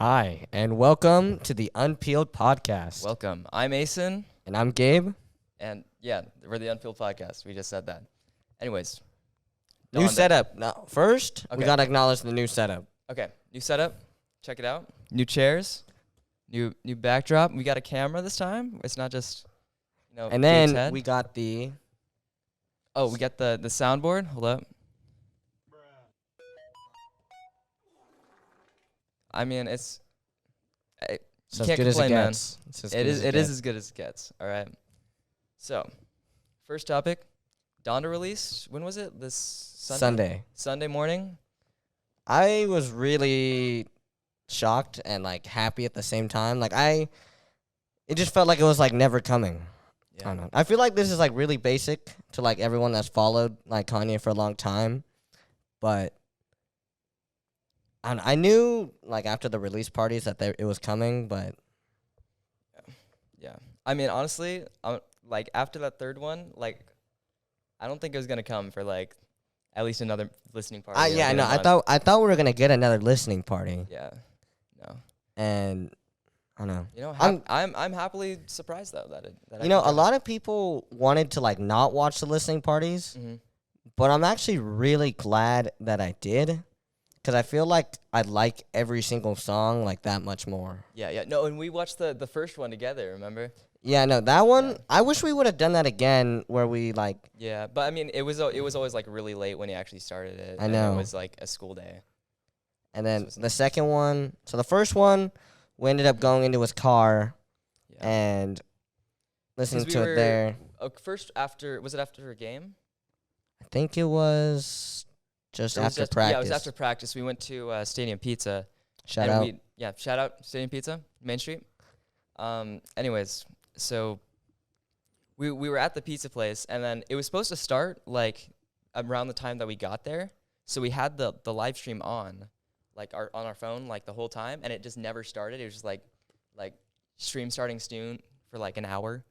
Hi, and welcome to the Unpeeled Podcast. Welcome. I'm Ayson, And I'm Gabe. and yeah, we're the Unpeeled Podcast. We just said that. Anyways, New Donda. setup. Now, first, we Okay. got to acknowledge the new setup. Okay, new setup. Check it out. New chairs, new backdrop. We got a camera this time. It's not just And Gabe's then head. we got the... we got the soundboard. Hold up. I mean, it's you So as can't good as it complain, man. gets. It's as It good is as it is gets. as good as it gets. All right. So, first topic, Donda released. When was it? This Sunday. Sunday morning. I was really shocked and, happy at the same time. It just felt like it was, never coming. I don't know. I feel like this is, really basic to, everyone that's followed, Kanye for a long time. But... I knew, after the release parties that it was coming, but... Yeah. I mean, honestly, after that third one, I don't think it was gonna come for at least another listening party. Yeah, I in know. a month. I thought we were gonna get another listening party, Yeah. No. and I don't know. You know, I'm- I'm happily surprised though that A lot of people wanted to not watch the listening parties, Mm-hmm. but I'm actually really glad that I did, because I feel like I like every single song that much more. Yeah. No, and we watched the first one together. Remember? Yeah, no, that one. Yeah. I wish we would have done that again, where we Yeah, but I mean, it was always really late when he actually started it. I and know. it was a school day. and then was the second one. So the first one, we ended up going into his car Yeah. and listening 'Cause to it there. First, was it after a game? I think it was just Or was after it practice. Yeah, it was after practice. We went to Stadium Pizza. Shout and out. Shout out Stadium Pizza, Main Street. Anyways, so we were at the pizza place, and then it was supposed to start around the time that we got there. So we had the live stream on, on our phone the whole time, and it just never started. It was just like stream starting soon for an hour,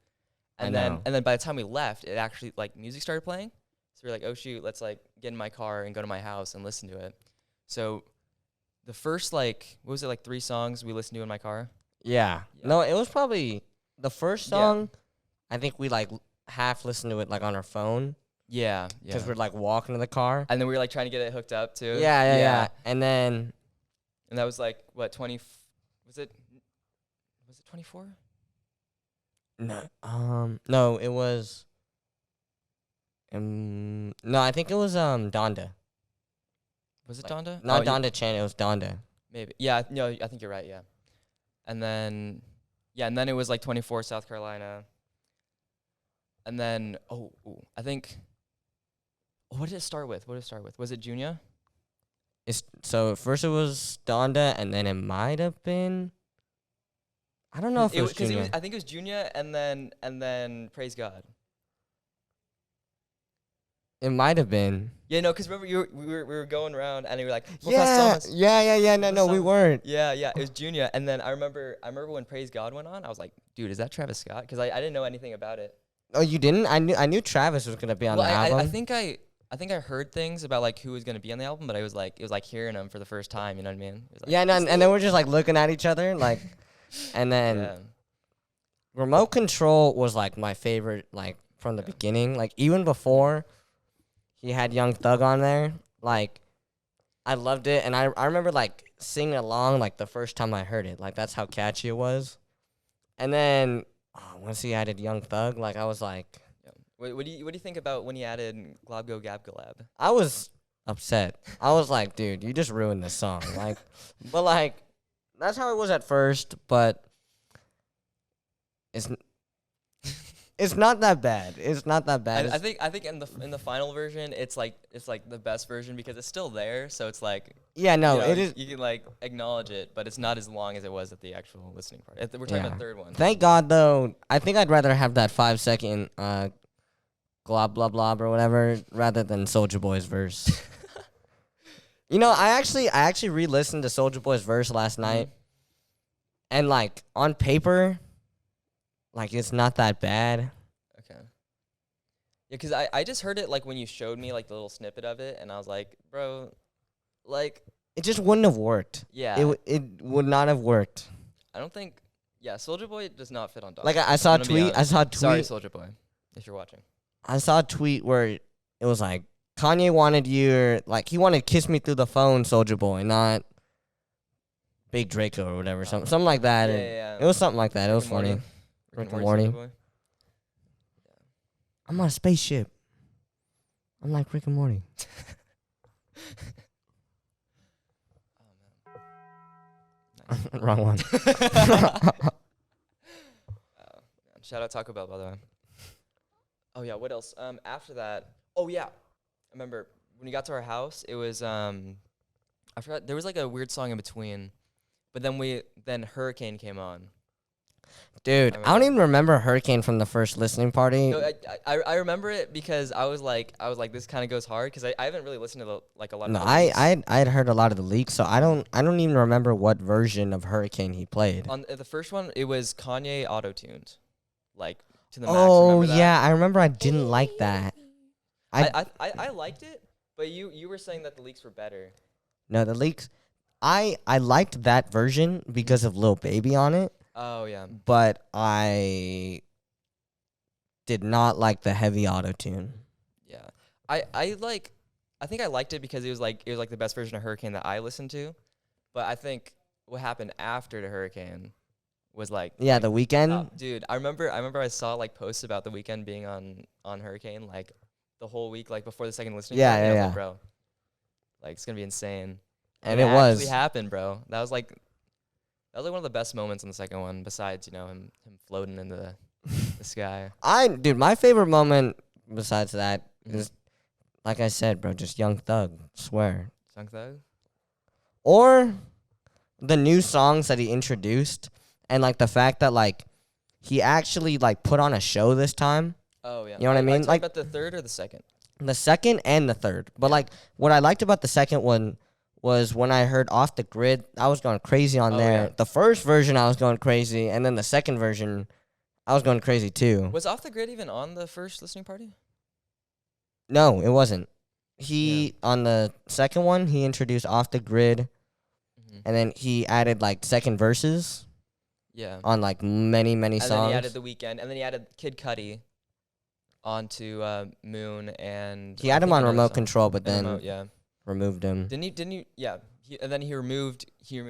and know. then by the time we left, it actually music started playing. So we're like, oh shoot, let's get in my car and go to my house and listen to it. So the first what was it 3 songs we listened to in my car? Yeah. Yeah. No, it was probably the first Yeah. song. I think we half listened to it on our phone Yeah, because we're walking to the car. and then we were trying to get it hooked up too. Yeah. And then And that was what 20? Was it 24? no, it was no, I think it was Donda. Was it Donda? Not Oh, Donda Chan, it was Donda. Maybe. Yeah. No, I think you're right. Yeah. And then it was 24 South Carolina. And then I think. What did it start with? Was it Junior? So first it was Donda, and then it might have been. I don't know if it was Junior. I think it was Junior, and then Praise God. It might have been. Yeah, no, because remember we were going around and you were like, Yeah. No, we Thomas. weren't. Yeah, it was Junior, and then I remember when Praise God went on, I was like, dude, is that Travis Scott? Because I didn't know anything about it. Oh, you didn't? I knew Travis was gonna be on the album. I think I heard things about who was gonna be on the album, but it was hearing them for the first time. You know what I mean? It was Yeah, no, and then we're just looking at each other and then yeah. Remote Control was my favorite from the beginning. Even before he had Young Thug on there, I loved it, and I remember singing along the first time I heard it. That's how catchy it was. And then once he added Young Thug, I was Yeah. What do you think about when he added Glob Go Gab Galab? I was upset. I was like, dude, you just ruined this song. But that's how it was at first, but it's not that bad. It's not that bad. I think in the final version, it's the best version because it's still there. So it's yeah, no, you know, it is. You can acknowledge it, but it's not as long as it was at the actual listening part. We're talking about the third one. Thank God, though. I think I'd rather have that 5-second glob blah blah or whatever rather than Soulja Boy's verse. I actually re-listened to Soulja Boy's verse last night, and on paper, it's not that bad. Okay. Yeah, because I just heard it when you showed me the little snippet of it, and I was like, bro, It it just wouldn't have worked. Yeah. It would not have worked. I don't think. Yeah, Soldier Boy does not fit on Donda. Like I saw a tweet. I saw a tweet. Sorry, Soldier Boy, if you're watching. I saw a tweet where it was like Kanye wanted he wanted "Kiss Me Through the Phone," Soldier Boy, not Big Draco or whatever, something like that. Yeah. It was something like that. It was funny. Rick and Morty. Soldier Boy. I'm on a spaceship. I'm like Rick and Morty. Wrong one. Shout out Taco Bell, by the way. Oh yeah, what else? After that, oh yeah, I remember when we got to our house. It was I forgot, there was like a weird song in between, but then Hurricane came on. Dude, I don't even remember Hurricane from the first listening party. No, I remember it because I was like this kind of goes hard because I haven't really listened to a lot. No, of I had heard a lot of the leaks, so I don't even remember what version of Hurricane he played. On the first one, it was Kanye auto-tuned, like to the max. Oh yeah, I remember. I didn't like that. I liked it, but you were saying that the leaks were better. No, the leaks. I liked that version because of Lil Baby on it. Oh yeah. But I did not like the heavy auto tune. Yeah. I think I liked it because it was like the best version of Hurricane that I listened to. But I think what happened after the Hurricane was like the Weeknd. Dude, I remember I saw like posts about the Weeknd being on Hurricane like the whole week, like before the second listening. Yeah, party. yeah, I was yeah. like, bro, like it's gonna be insane. And it it was. actually happened, bro. That was like one of the best moments on the second one, besides, him floating into the sky. Dude, my favorite moment besides that is, like I said, bro, just Young Thug, swear. Young Thug? Or the new songs that he introduced, and like the fact that like he actually like put on a show this time. Oh yeah. You know what I mean? Like about the third or the second? The second and the third. But like what I liked about the second one was when I heard Off the Grid, I was going crazy on there. Yeah. The first version, I was going crazy, and then the second version, I was going crazy too. Was Off the Grid even on the first listening party? No, it wasn't. On the second one, he introduced Off the Grid, and then he added like second verses. Yeah. On like many songs. And then he added The Weeknd, and then he added Kid Cudi onto Moon, and he had him on Remote Control, but then removed him. Didn't you? Yeah. And then he removed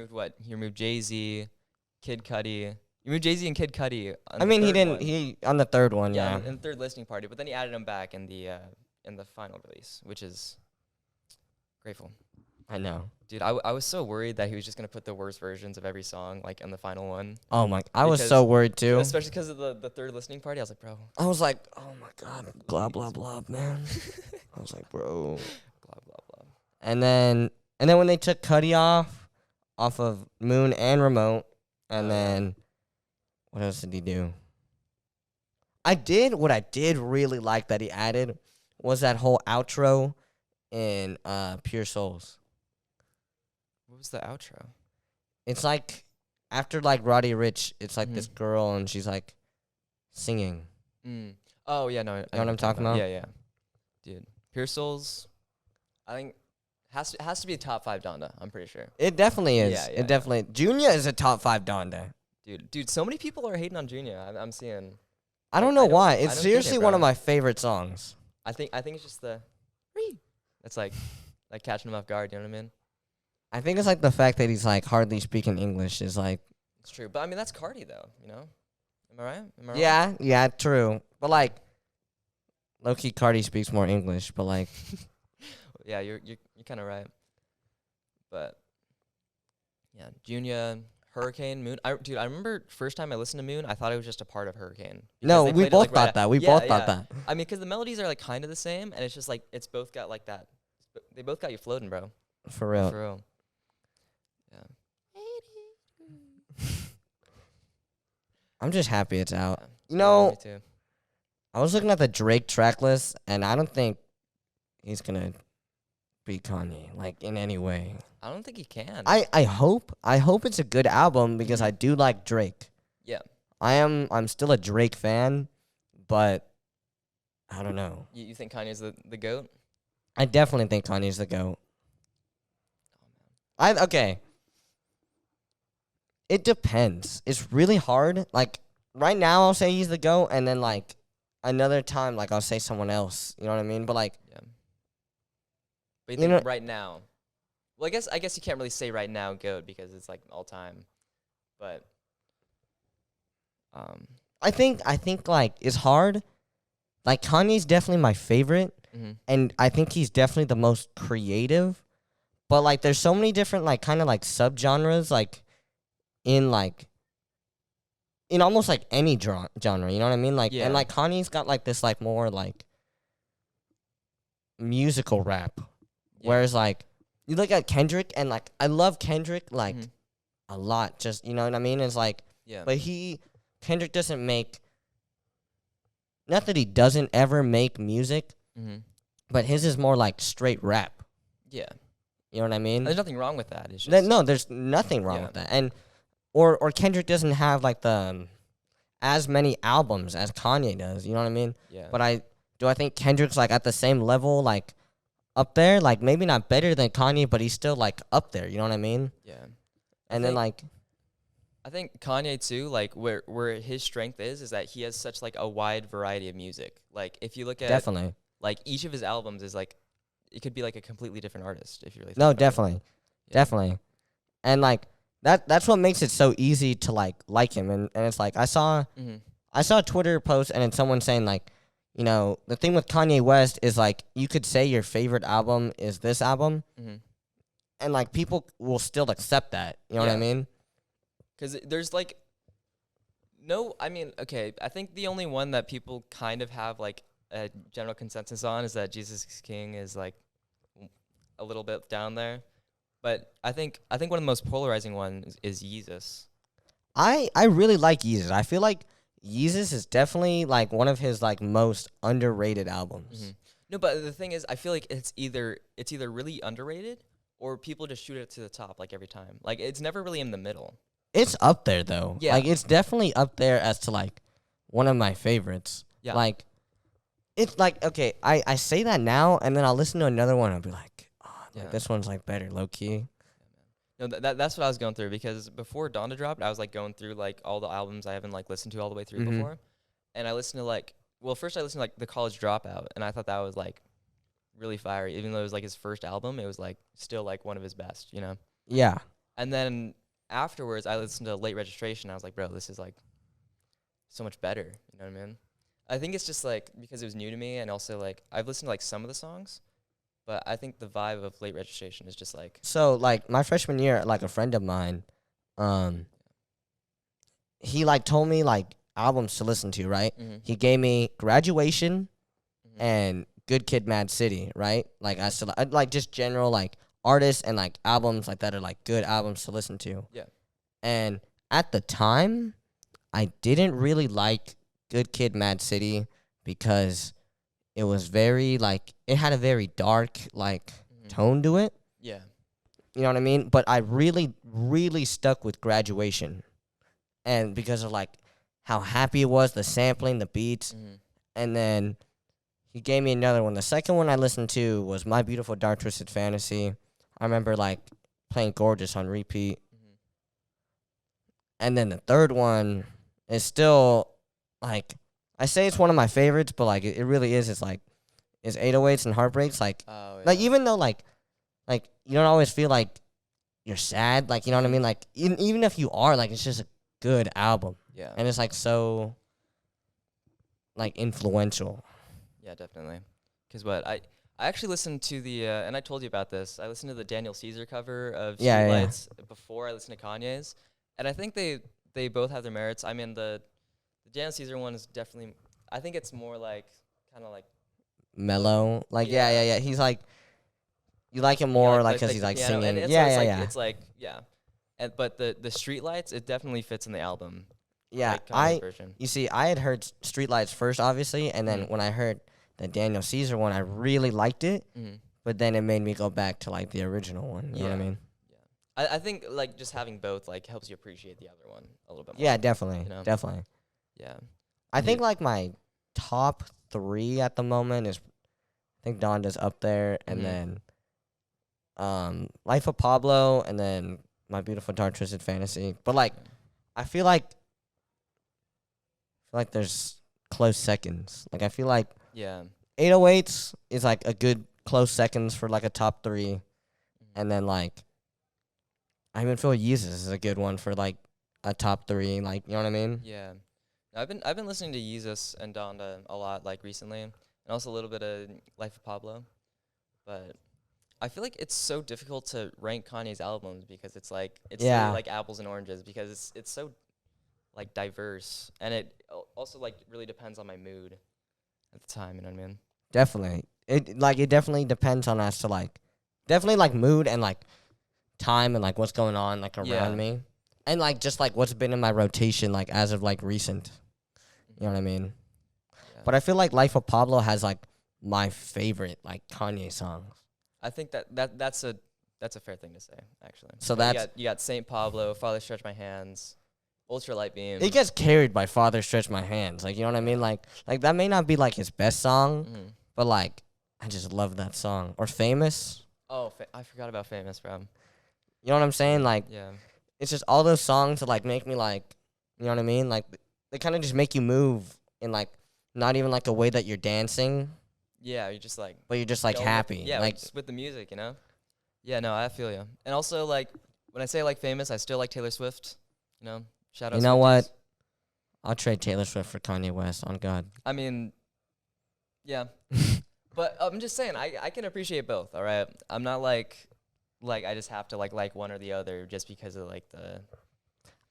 what? He removed Jay-Z, Kid Cudi. You moved Jay-Z and Kid Cudi. He didn't. He on the third one. Yeah. In the third listening party, but then he added him back in the final release, which is grateful. I know. Dude, I was so worried that he was just gonna put the worst versions of every song like in the final one. Oh my! I was so worried too. Especially because of the third listening party. I was like, bro. I was like, oh my god, blah blah blah, man. I was like, bro. Blah blah blah. And then when they took Cuddy off of Moon and Remote, and then what else did he do? What I did really like that he added was that whole outro in Pure Souls. What was the outro? It's like after like Roddy Ricch, it's like this girl and she's like singing. Oh yeah, no. You know what I'm talking about? Yeah. Dude, Pure Souls, I think has to be a top 5 Donda. I'm pretty sure. It definitely is. Yeah, it definitely. Junior is a top 5 Donda. Dude, so many people are hating on Junior. I'm seeing. I don't know why. It's seriously one of my favorite songs. I think it's just the. It's like catching him off guard. You know what I mean? I think it's like the fact that he's like hardly speaking English is like. It's true, but I mean that's Cardi though. You know, am I right? Yeah, true. But like, low key, Cardi speaks more English. But like, yeah, you're kind of right. But yeah, Junior, Hurricane, Moon. I remember first time I listened to Moon, I thought it was just a part of Hurricane. No, we both thought that. We both thought that. I mean, because the melodies are like kind of the same, and it's just like it's both got like that. They both got you floating, bro. For real. For real. Yeah. I'm just happy it's out. Yeah, you know, me too. I was looking at the Drake track list, and I don't think he's gonna beat Kanye like in any way. I don't think he can. I hope it's a good album because I do like Drake. Yeah. I'm still a Drake fan, but I don't know. You think Kanye's the GOAT? I definitely think Kanye's the GOAT. Okay. It depends. It's really hard. Like right now, I'll say he's the GOAT, and then like another time, like I'll say someone else. You know what I mean? But like, Yeah. But You know- right now? Well, I guess you can't really say right now GOAT because it's like all time. But I think like it's hard. Like Kanye's definitely my favorite, and I think he's definitely the most creative. But like, there's so many different like kind of like subgenres like in almost like any genre. You know what I mean? Like, Yeah. and like Kanye's got like this like more like musical rap, whereas like you look at Kendrick and like I love Kendrick like a lot. Just you know what I mean? It's like, yeah. but Kendrick doesn't make. Not that he doesn't ever make music, but his is more like straight rap. Yeah. You know what I mean? There's nothing wrong with that. It's just No, there's nothing wrong with that. And or Kendrick doesn't have like the as many albums as Kanye does. You know what I mean? Yeah. But I think Kendrick's like at the same level, like up there, like maybe not better than Kanye, but he's still like up there. You know what I mean? Yeah. And then like. I think Kanye too, like where his strength is that he has such like a wide variety of music. Like if you look at Definitely. like each of his albums is like it could be like a completely different artist if you really think No, about definitely. it. Yeah. Definitely. And like that's what makes it so easy to like him. And it's like I saw a Twitter post and then someone saying like, you know, the thing with Kanye West is like you could say your favorite album is this album, and like people will still accept that. You know what I mean? Because there's like no, I mean, okay, I think the only one that people kind of have like a general consensus on is that Jesus is King is like a little bit down there. But I think one of the most polarizing ones is Yeezus. I really like Yeezus. I feel like Yeezus is definitely like one of his like most underrated albums. No, but the thing is, I feel like it's either really underrated or people just shoot it to the top like every time. Like it's never really in the middle. It's up there though. Yeah. Like it's definitely up there as to like one of my favorites. Yeah. Like it's like okay, I say that now and then I'll listen to another one and I'll be like, oh, like, this one's like better, low key. No, that's what I was going through because before Donda dropped, I was like going through like all the albums I haven't like listened to all the way through before, and I listened to like first I listened to like The College Dropout, and I thought that was like really fiery, even though it was like his first album, it was like still like one of his best, you know? Yeah. And then afterwards, I listened to Late Registration. I was like, bro, this is like so much better. You know what I mean? I think it's just like because it was new to me, and also like I've listened to like some of the songs, but I think the vibe of Late Registration is just like. So like my freshman year, like a friend of mine, he like told me like albums to listen to, right? He gave me Graduation and Good Kid, Mad City, right? Like I still like just general like artists and like albums like that are like good albums to listen to. Yeah. And at the time, I didn't really like Good Kid, Mad City because it was very like it had a very dark like tone to it. Yeah. You know what I mean? But I really, really stuck with Graduation, and because of like how happy it was, the sampling, the beats, and then he gave me another one. The second one I listened to was My Beautiful Dark Twisted Fantasy. I remember like playing Gorgeous on repeat. And then the third one is still like I say it's one of my favorites, but like it really is. It's like it's 808s and Heartbreaks. Like like even though like you don't always feel like you're sad, like you know what I mean. Like even if you are, like it's just a good album. Yeah. And it's like so like influential. Yeah, definitely. Because I actually listened to the and I told you about this. I listened to the Daniel Caesar cover of Streetlights before I listened to Kanye's, and I think they both have their merits. I mean the Daniel Caesar one is definitely. I think it's more like kind of like mellow. Like yeah. He's like you like him more like because he's like singing. And it's like and but the Streetlights it definitely fits in the album. Yeah, like, version. You see, I had heard Streetlights first, obviously, and then when I heard the Daniel Caesar one, I really liked it. But then it made me go back to like the original one. You know what I mean? Yeah. I think like just having both like helps you appreciate the other one a little bit more. Yeah, definitely, you know? definitely. Yeah. I think like my top 3 at the moment is, I think Donda's up there, and then Life of Pablo, and then My Beautiful Dark Twisted Fantasy. But like, I feel like there's close seconds. Like I feel like Yeah. 808s is like a good close seconds for like a top 3, and then like I even feel Yeezus is a good one for like a top 3. Like you know what I mean? Yeah. I've been listening to Yeezus and Donda a lot like recently, and also a little bit of Life of Pablo. But I feel like it's so difficult to rank Kanye's albums because it's like it's Yeah. literally like apples and oranges because it's so like diverse, and it also like really depends on my mood at the time. You know what I mean? Definitely. It definitely depends on us to like definitely like mood and like time and like what's going on like around Yeah. me. And like just like what's been in my rotation like as of like recent. You know what I mean? Yeah. But I feel like Life of Pablo has like my favorite like Kanye songs. I think that's a fair thing to say actually. So But that's you got Saint Pablo, Father Stretch My Hands, Ultralight Beam. it gets carried by Father Stretch My Hands. Like you know what I mean? Like that may not be like his best song, but like I just love that song. Or Famous. Oh, I forgot about Famous, bro. You know what I'm saying? Like Yeah. it's just all those songs that like make me like, you know what I mean? Like they kind of just make you move in like not even like a way that you're dancing, Yeah, you're just like but you're just like going with- happy. yeah, like just with the music, you know. Yeah, no, I feel you. And also like when I say like Famous, I still like Taylor Swift. You know, shout out. You know what? Swifties. I'll trade Taylor Swift for Kanye West. On God. I mean, yeah, but I'm just saying I can appreciate both. All right, I'm not like I just have to like one or the other just because of like the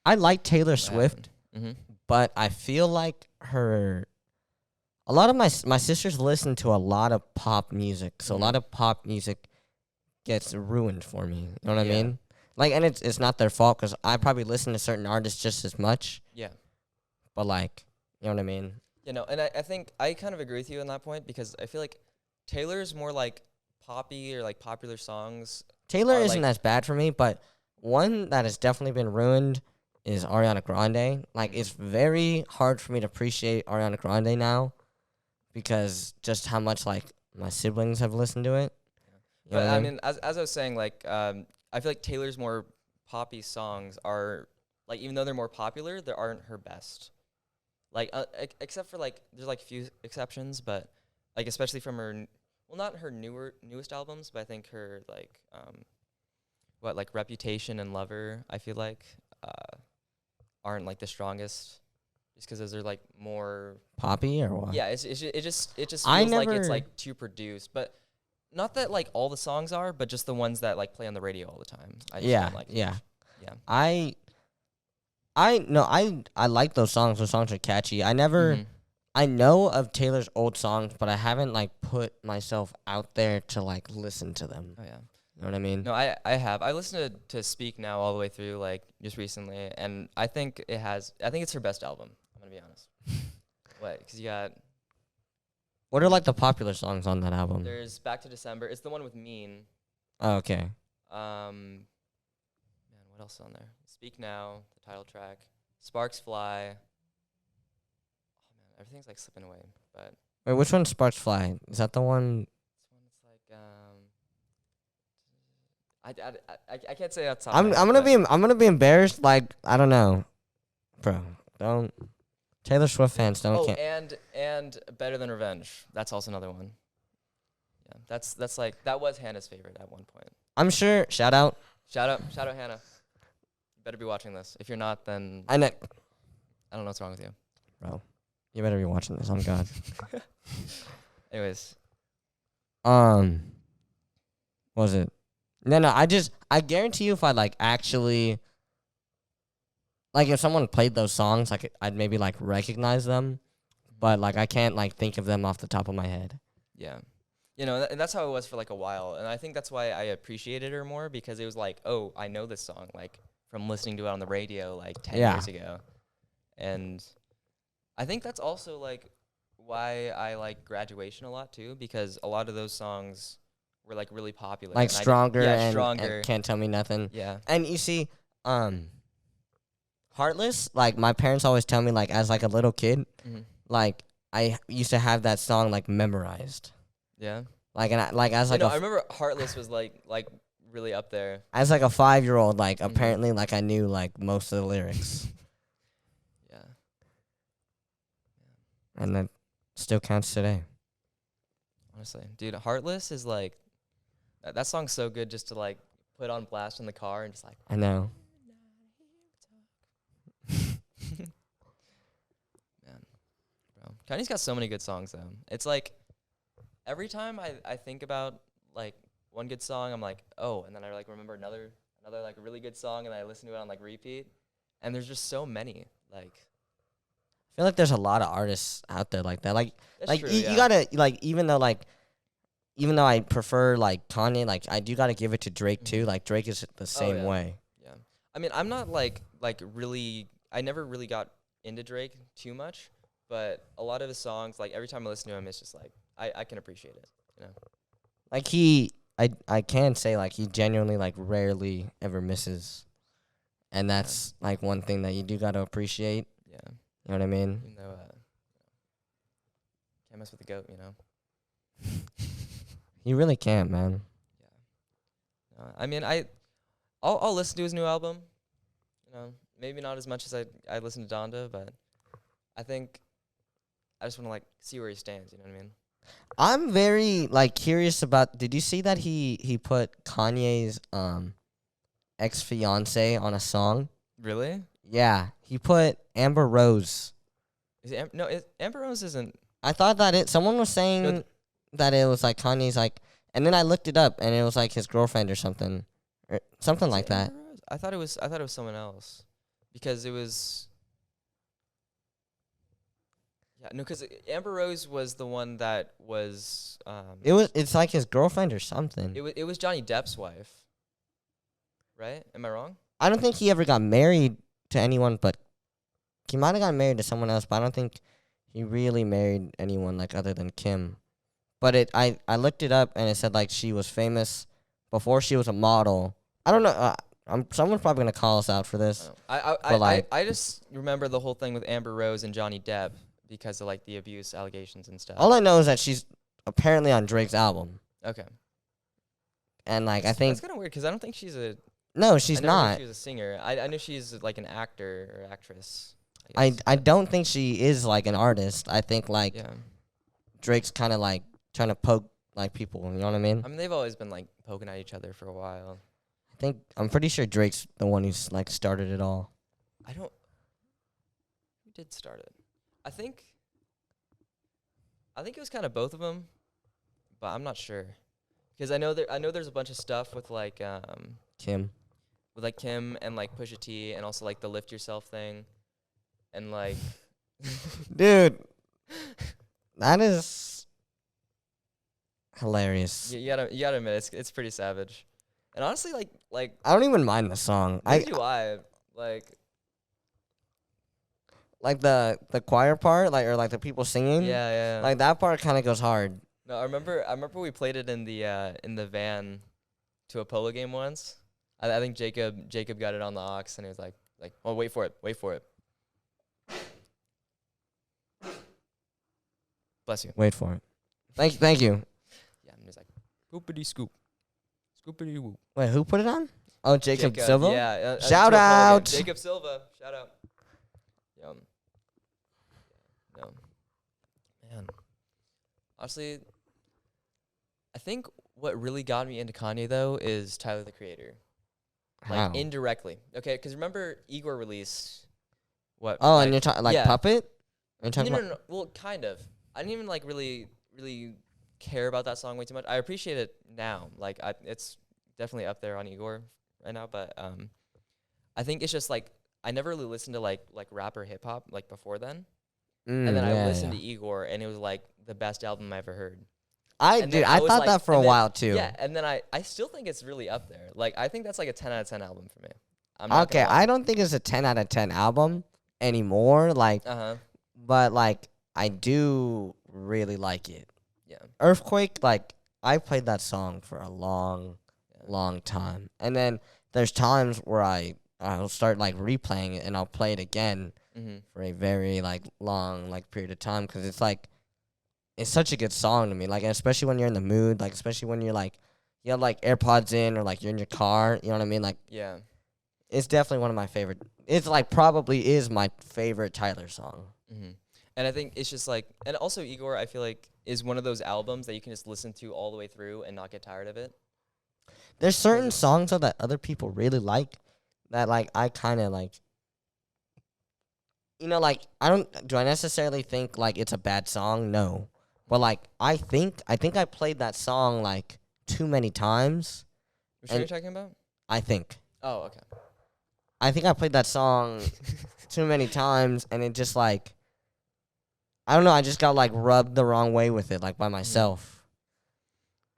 I like Taylor Swift, Mm-hmm. but I feel like a lot of my sisters listen to a lot of pop music, so a lot of pop music gets ruined for me. You know what I Yeah. mean? Like, and it's not their fault because I probably listen to certain artists just as much, Yeah. but like, you know what I mean? You know, and I think I kind of agree with you on that point because I feel like Taylor's more like poppy or like popular songs. Taylor Are, isn't like- as bad for me, but one that has definitely been ruined is Ariana Grande. Like, it's very hard for me to appreciate Ariana Grande now because just how much like my siblings have listened to it. You know But what I mean, as I was saying, like I feel like Taylor's more poppy songs are like even though they're more popular, they aren't her best. Like except for like there's like few exceptions, but like especially from her well not her newest albums, but I think her like like Reputation and Lover, I feel like aren't like the strongest just because those are like more Poppy or what? yeah, it just feels I like it's never- like too produced, but not that like all the songs are, but just the ones that like play on the radio all the time. I just don't like it. yeah. Yeah. I like those songs. Those songs are catchy. Mhm. I know of Taylor's old songs, but I haven't like put myself out there to like listen to them. Oh yeah. You know what I mean? No, I have. I listened to Speak Now all the way through like just recently, and I think it's her best album. I'm gonna be honest. What? Because you got What are like the popular songs on that album? there's Back to December. It's the one with Mean. Oh, okay. Man, what else is on there? Speak Now, the title track. Sparks Fly. Oh man, everything's like slipping away. But Wait, which one's Sparks Fly? Is that the one? this one is like I can't say that. Top I'm gonna be embarrassed. Like I don't know, bro. Don't. Taylor Swift fans don't. Oh, Can't. and Better Than Revenge. That's also another one. Yeah, that's like that was Hannah's favorite at one point. I'm sure. Shout out. Shout out Hannah. You better be watching this. If you're not, then I know, I don't know what's wrong with you. bro. You better be watching this. On God. Anyways, What was it? No. I guarantee you, if I like actually, like, if someone played those songs, like, I'd maybe like recognize them, but like, I can't like think of them off the top of my head. yeah. You know, and that's how it was for like a while. And I think that's why I appreciated her more because it was like, oh, I know this song like from listening to it on the radio like 10 Yeah. years ago. And I think that's also like why I like Graduation a lot too because a lot of those songs were like really popular. Like and Stronger, yeah, and Can't Tell Me Nothing. Yeah. And you see, Heartless, like, my parents always tell me, like, as like a little kid, Mm-hmm. like, I used to have that song like memorized. Yeah. Like, and I, like as like I a remember Heartless was like really up there. As like a 5-year-old, like Mhm. apparently like I knew like most of the lyrics, Yeah. and that still counts today. Honestly, dude, Heartless is like that song's so good just to like put on blast in the car and just like. I know. Man, bro, Kanye's got so many good songs though. It's like every time I think about like one good song, I'm like, oh, and then I like remember another like really good song, and I listen to it on like repeat. And there's just so many. Like I feel like there's a lot of artists out there like that. that's Like true. you gotta like even though I prefer like Kanye, like I do gotta give it to Drake too. Mhm. Like Drake is the same yeah. way. Yeah. I mean, I'm not like really. I never really got into Drake too much, but a lot of his songs, like every time I listen to him, it's just like I can appreciate it. You know. Like I can say like he genuinely like rarely ever misses, and that's like one thing that you do gotta appreciate. Yeah. You know what I mean? Even though can't mess with the goat, you know. You really can't, man. Yeah. I mean, I'll listen to his new album. You know, maybe not as much as I listen to Donda, but I think I just want to like see where he stands. You know what I mean? I'm very like curious about. Did you see that he put Kanye's ex fiance on a song? Really? Yeah, he put Amber Rose. Is it Amber Rose isn't. I thought that someone was saying No, that it was like Kanye's like, and then I looked it up and it was like his girlfriend or something is like it that. Amber Rose? I thought it was someone else, because it was. Yeah, no, because Amber Rose was the one that was. It's like his girlfriend or something. It was Johnny Depp's wife. Right? Am I wrong? I don't think he ever got married to anyone, but he might have gotten married to someone else. But I don't think he really married anyone like other than Kim. But I looked it up and it said like she was famous before she was a model. I don't know. Someone's probably gonna call us out for this. I just remember the whole thing with Amber Rose and Johnny Depp because of like the abuse allegations and stuff. All I know is that she's apparently on Drake's album, Okay. and like I think That's kind of weird because I don't think she's a. no, I she's never knew not. she was a singer. I knew she's like an actor or actress. I guess. don't think she is like an artist. I think like Yeah. Drake's kind of like trying to poke like people. You know what I mean? I mean, they've always been like poking at each other for a while. I'm pretty sure Drake's the one who's like started it all. I don't. Who did start it? I think it was kind of both of them, but I'm not sure because I know there's a bunch of stuff with like Kim. Kim and like Pusha T and also like the lift yourself thing, and like. Dude, that is hilarious. You gotta admit it's pretty savage, and honestly like I don't even mind the song. neither do I like the choir part, like or like the people singing. yeah. Like that part kind of goes hard. No, I remember we played it in the van to a polo game once. I think Jacob got it on the aux and he was like oh wait for it. Bless you. Wait for it. Thank you. Yeah, and he's like scoopity scoop, scoopity whoop. Wait, who put it on? Oh, Jacob Silva. Yeah. Shout to a polo game. out. Jacob Silva. Shout out. No. Man. Honestly, I think what really got me into Kanye though is Tyler the Creator. Like How? indirectly. Okay, because remember Igor released what? Oh, like, and you're talking like yeah. Puppet? You're talking No. Well, kind of. I didn't even like really care about that song way too much. I appreciate it now. Like it's definitely up there on Igor right now, but I think it's just like I never really listened to like rapper hip hop like before then. And then I listened to Igor and it was like the best album I ever heard. I And then thought was, like- that for a and then- while too. Yeah, and then I still think it's really up there. Like I think that's like a 10 out of 10 album for me. I'm not Okay, gonna lie. I don't think it's a 10 out of 10 album anymore. Like, Uh-huh. but like I do really like it. Yeah. Earthquake, like I played that song for a long Yeah. time, and then there's times where I'll start like replaying it and I'll play it again Mhm. for a very like long like period of time because it's like it's such a good song to me. Like especially when you're in the mood, like especially when you're like you have like AirPods in or like you're in your car. You know what I mean? Like Yeah. it's definitely one of my favorite. It's like probably is my favorite Tyler song. Mm-hmm. And I think it's just like, and also Igor, I feel like is one of those albums that you can just listen to all the way through and not get tired of it. There's certain it's- songs though that other people really like that like I kind of like. You know, like do I necessarily think like it's a bad song? No, but like I think I played that song like too many times. Which one are And you talking about? I think Oh, okay. I think I played that song too many times, and it just like I don't know. I just got like rubbed the wrong way with it, like by myself.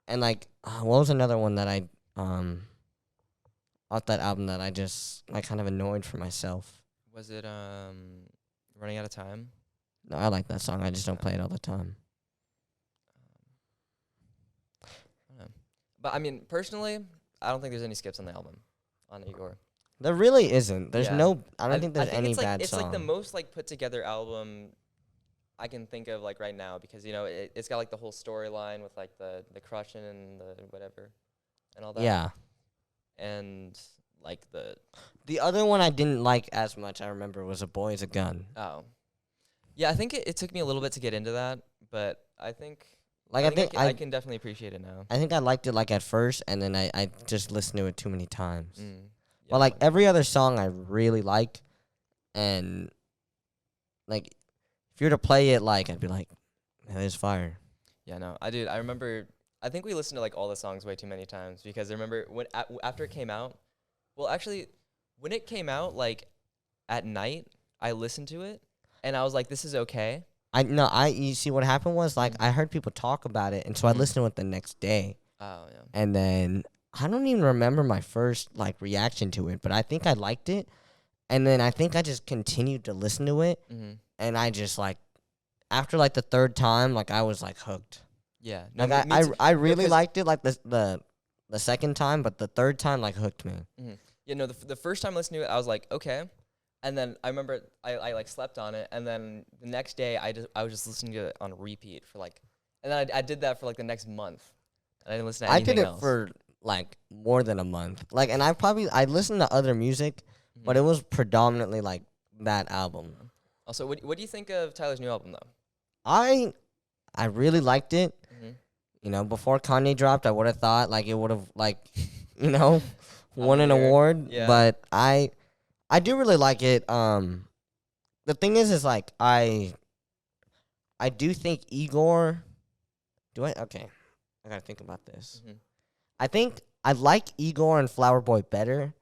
And like, what was another one that I off that album that I just like kind of annoyed for myself? Was it Running Out of Time? No, I like that song. I just don't play it all the time. I don't know. But I mean, personally, I don't think there's any skips on the album on Igor. There really isn't. There's Yeah. no. I don't think there's think any it's like, bad it's song. like the most like put together album I can think of like right now, because you know it's got like the whole storyline with like the crushing and the whatever and all that. Yeah. And like The other one I didn't like as much, I remember, was A Boy Is a Gun. oh yeah, I think it took me a little bit to get into that, but I think Like I can definitely appreciate it now. I think I liked it like at first, and then I just listened to it too many times. Yeah, But like every other song I really like, and like if you were to play it, like I'd be like, that is fire. yeah, no, I remember. I think we listened to like all the songs way too many times, because I remember when after it came out. Well, actually, when it came out, like at night, I listened to it, and I was like, "This is okay." You see what happened was like I heard people talk about it, and so I listened to it the next day, Oh yeah. and then I don't even remember my first like reaction to it, but I think I liked it, and then I think I just continued to listen to it, Mm-hmm. and I just like after like the third time, like I was like hooked. Yeah. Like me too. I really 'Cause- liked it like the second time, but the third time like hooked me. Mhm. Yeah, no, the first time listening to it, I was like, okay. And then I remember I like slept on it, and then the next day I was just listening to it on repeat for like, and then I did that for like the next month. And I didn't listen to I anything did it else. for like more than a month. Like, and I listened to other music, but it was predominantly like that album. Also, what do you think of Tyler's new album though? I really liked it. Mm-hmm. You know, before Kanye dropped, I would have thought like it would have like, you know, won an Here. award. Yeah. But I do really like it. The thing is like I do think Igor. Do I? Okay, I gotta think about this. Mm-hmm. I think I like Igor and Flower Boy better,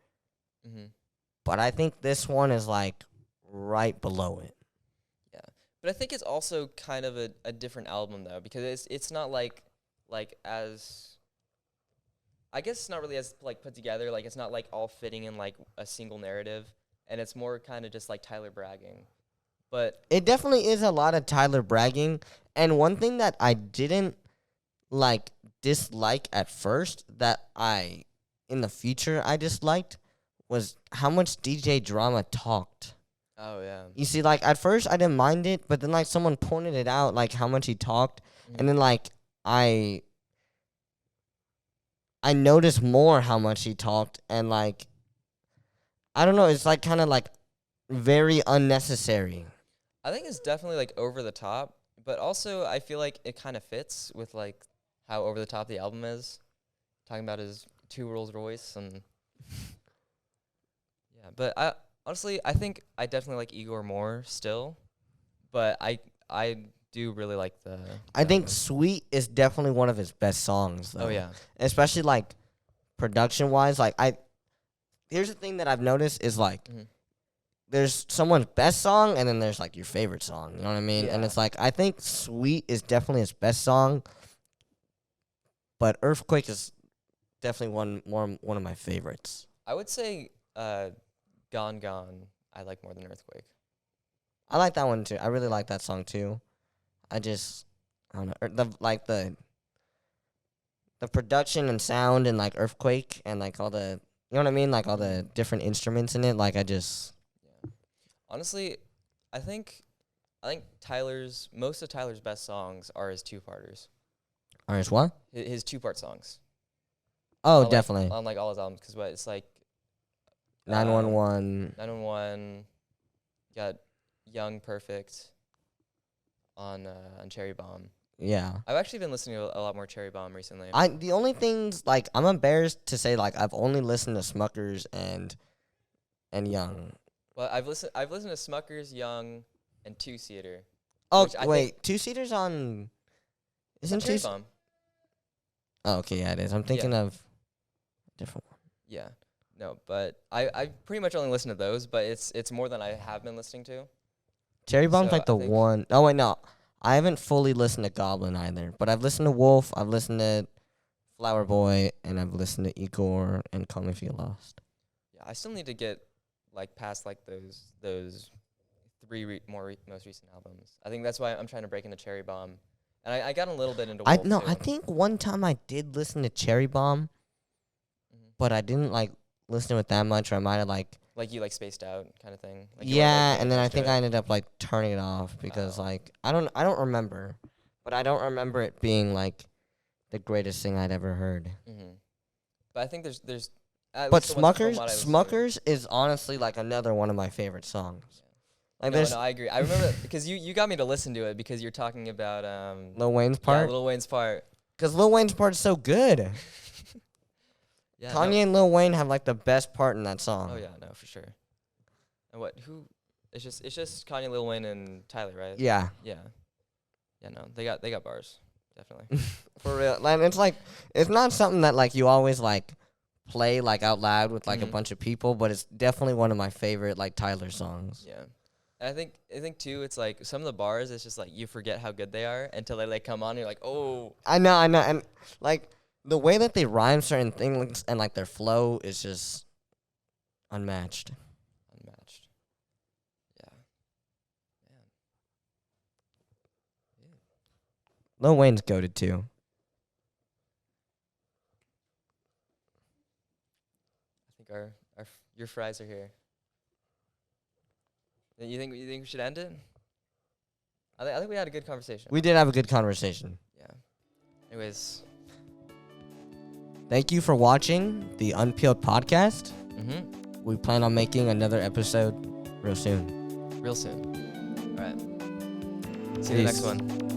Mm-hmm. but I think this one is like right below it. Yeah, but I think it's also kind of a different album though, because it's not like as, I guess it's not really as like put together. Like it's not like all fitting in like a single narrative, and it's more kind of just like Tyler bragging. But It definitely is a lot of Tyler bragging, and one thing that I didn't like dislike at first that I in the future I disliked was how much DJ Drama talked. oh yeah, You see, like at first I didn't mind it, but then like someone pointed it out, like how much he talked, and then like I noticed more how much he talked, and like I don't know, it's like kind of like very unnecessary. I think it's definitely like over the top, but also I feel like it kind of fits with like how over the top the album is. Talking about his 2 Rolls Royce and yeah, but I honestly I think I definitely like Igor more still, but I do really like the. I think album. Sweet is definitely one of his best songs though. Oh yeah. Especially like production wise, like here's the thing that I've noticed is like Mhm. there's someone's best song and then there's like your favorite song. You know what I mean? And Yeah. it's like I think Sweet is definitely his best song, but Earthquake is definitely one of my favorites. I would say Gone Gone I like more than Earthquake. I like that one too. I really like that song too. I don't know the production and sound and like Earthquake and like all the you know what I mean, like all the different instruments in it. Like I just Honestly, I think most of Tyler's best songs are his 2-parters. Orange what? His 2-part songs. Oh, on, definitely. on like all his albums, because it's like 911. 911. Got Young Perfect on Cherry Bomb. Yeah. I've actually been listening to a lot more Cherry Bomb recently. The only things like I'm embarrassed to say like I've only listened to Smuckers and Young. Well, I've listened to Smuckers, Young, and Two Seater. Oh which I wait, Two Seaters on. It's on Isn't Cherry Two? Bomb. Oh, okay, yeah, it is. I'm thinking of a different one. Yeah. No, but I pretty much only listen to those, but it's more than I have been listening to. Cherry Bomb's So like the I think- one. Oh wait, no, I haven't fully listened to Goblin either, but I've listened to Wolf, I've listened to Flower Boy, and I've listened to Igor and Call Me If You Lost. Yeah, I still need to get like past like those three most recent albums. I think that's why I'm trying to break into Cherry Bomb, and I got a little bit into Wolf too. I think one time I did listen to Cherry Bomb, but I didn't like listen to it that much, or I might have like you like spaced out kind of thing. Like yeah, and then I think I ended up like turning it off because like I don't remember, but I don't remember it being like the greatest thing I'd ever heard. But I think there's. But Smuckers is honestly like another one of my favorite songs. Like No, I agree. I remember because you got me to listen to it because you're talking about Lil Wayne's part. Yeah, Lil Wayne's part. Because Lil Wayne's part is so good. Yeah, Kanye and Lil Wayne have like the best part in that song. Oh yeah, no, for sure. And who? It's just Kanye, Lil Wayne, and Tyler, right? Yeah. Yeah. Yeah, no, they got bars, definitely. For real. And it's like it's not something that like you always like play like out loud with like a bunch of people, but it's definitely one of my favorite like Tyler songs. Yeah. And I think too, it's like some of the bars, it's just like you forget how good they are until they like come on and you're like, oh. I know, and like the way that they rhyme certain things and like their flow is just unmatched. Unmatched. Yeah. Man. Yeah. Lil Wayne's goated too. I think your fries are here. You think we should end it? I think we had a good conversation. We did have a good conversation. Yeah. Anyways. Thank you for watching the Unpeeled podcast. We plan on making another episode real soon. Real soon. All right. See you in the next one.